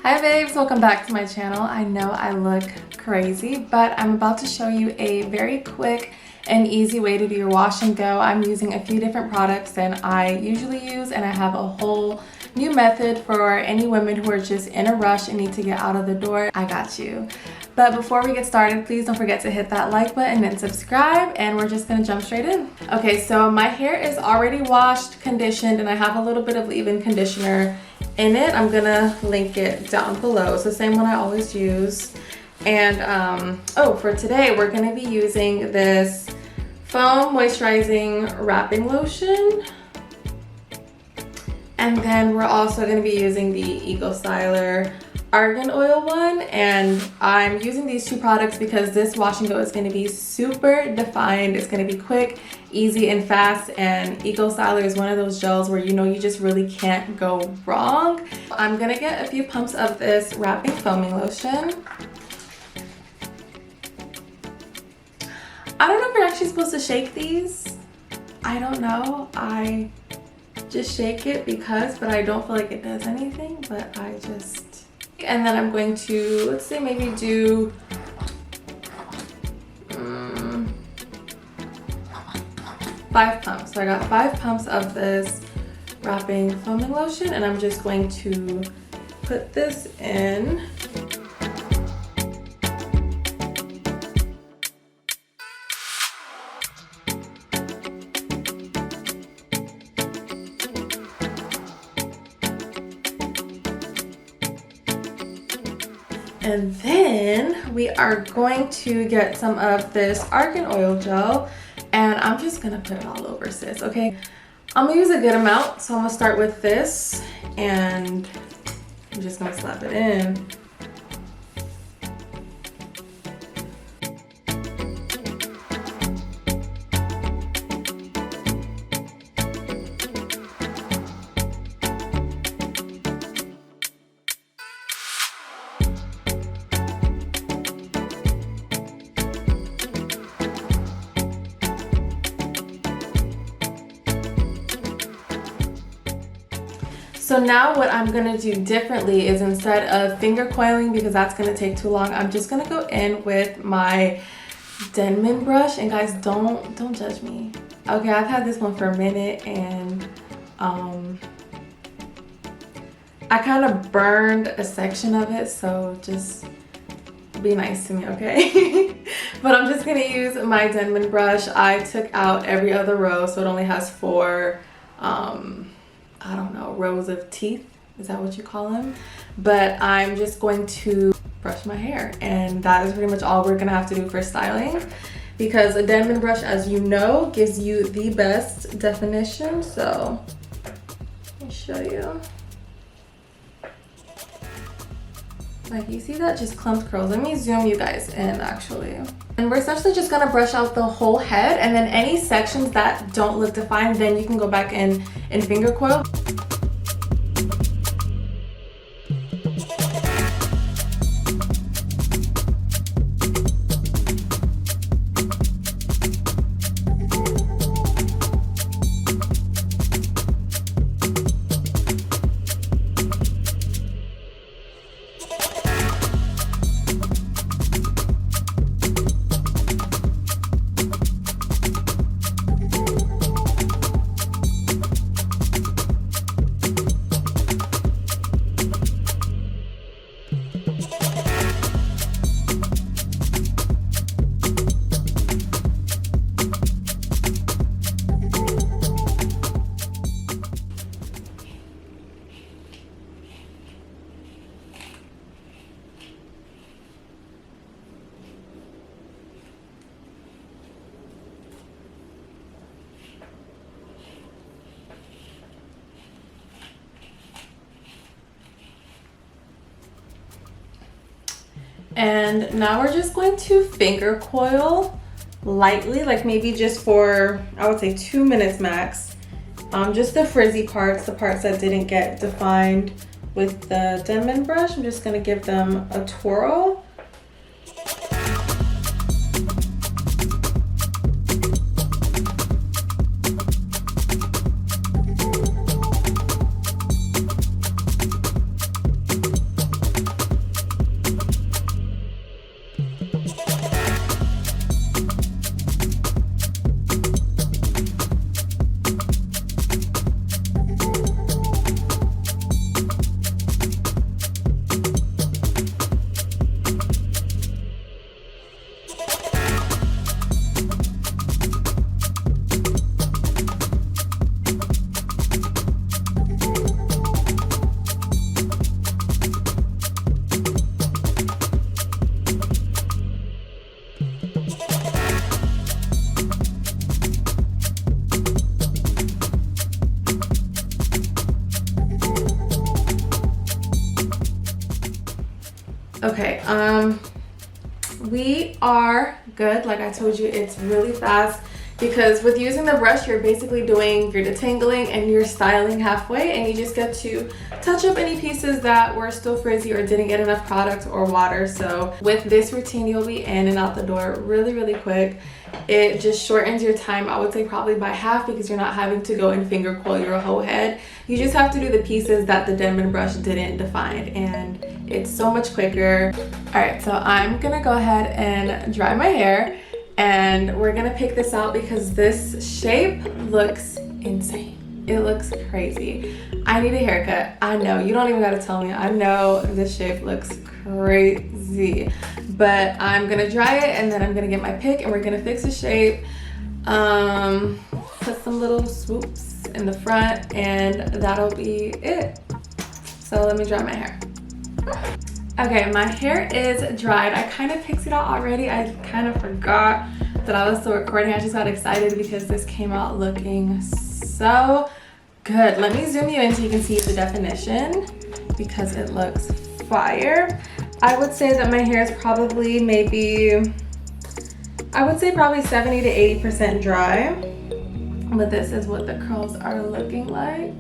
Hi babes, welcome back to my channel. I know I look crazy, but I'm about to show you a very quick and easy way to do your wash and go. I'm using a few different products than I usually use, and I have a whole new method for any women who are just in a rush and need to get out of the door. I got you. But before we get started, please don't forget to hit that like button and subscribe, and we're just gonna jump straight in. Okay, so my hair is already washed, conditioned, and I have a little bit of leave-in conditioner in it. I'm gonna link it down below. It's the same one I always use. And for today, we're gonna be using this foam moisturizing wrapping lotion. And then we're also gonna be using the Eco Styler Argan Oil one. And I'm using these two products because this wash and go is gonna be super defined. It's gonna be quick, easy, and fast. And Eco Styler is one of those gels where you know you just really can't go wrong. I'm gonna get a few pumps of this wrapping foaming lotion. I don't know if you're actually supposed to shake these. I don't know. I just shake it but I don't feel like it does anything, but I just... And then I'm going to, let's say maybe do 5 pumps. So I got 5 pumps of this wrapping foaming lotion, and I'm just going to put this in. And then we are going to get some of this Argan Oil gel, and I'm just gonna put it all over, sis, okay? I'm gonna use a good amount, so I'm gonna start with this, and I'm just gonna slap it in. So now what I'm gonna do differently is, instead of finger coiling, because that's gonna take too long, I'm just gonna go in with my Denman brush. And guys, don't judge me. Okay, I've had this one for a minute, and I kind of burned a section of it, so just be nice to me, okay? But I'm just gonna use my Denman brush. I took out every other row, so it only has 4 I don't know, rows of teeth, is that what you call them? But I'm just going to brush my hair, and that is pretty much all we're gonna have to do for styling, because a Denman brush, as you know, gives you the best definition. So let me show you. Like, you see that? Just clumped curls. Let me zoom you guys in, actually. And we're essentially just gonna brush out the whole head, and then any sections that don't look defined, then you can go back in and finger coil. And now we're just going to finger coil lightly, like maybe just for, I would say 2 minutes max. Just the frizzy parts, the parts that didn't get defined with the Denman brush. I'm just gonna give them a twirl. Okay, we are good. Like I told you, it's really fast because with using the brush, you're basically doing your detangling and your styling halfway, and you just get to touch up any pieces that were still frizzy or didn't get enough product or water. So with this routine, you'll be in and out the door really, really quick. It just shortens your time, I would say probably by half, because you're not having to go and finger coil your whole head. You just have to do the pieces that the Denman brush didn't define, and it's so much quicker. All right, so I'm gonna go ahead and dry my hair, and we're gonna pick this out because this shape looks insane. It looks crazy. I need a haircut. I know, you don't even gotta tell me. I know this shape looks crazy, but I'm gonna dry it and then I'm gonna get my pick and we're gonna fix the shape. Put some little swoops in the front and that'll be it. So let me dry my hair. Okay, my hair is dried. I kind of picked it out already. I kind of forgot that I was still recording. I just got excited because this came out looking so good. Let me zoom you in so you can see the definition because it looks fire. I would say that my hair is probably probably 70 to 80% dry. But this is what the curls are looking like.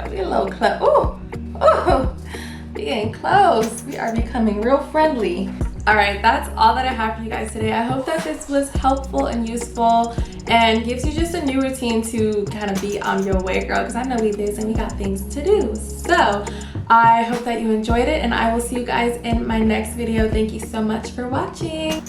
Be a little close. Ooh, we getting close. We are becoming real friendly. All right, that's all that I have for you guys today. I hope that this was helpful and useful and gives you just a new routine to kind of be on your way, girl, because I know we busy and we got things to do. So I hope that you enjoyed it, and I will see you guys in my next video. Thank you so much for watching.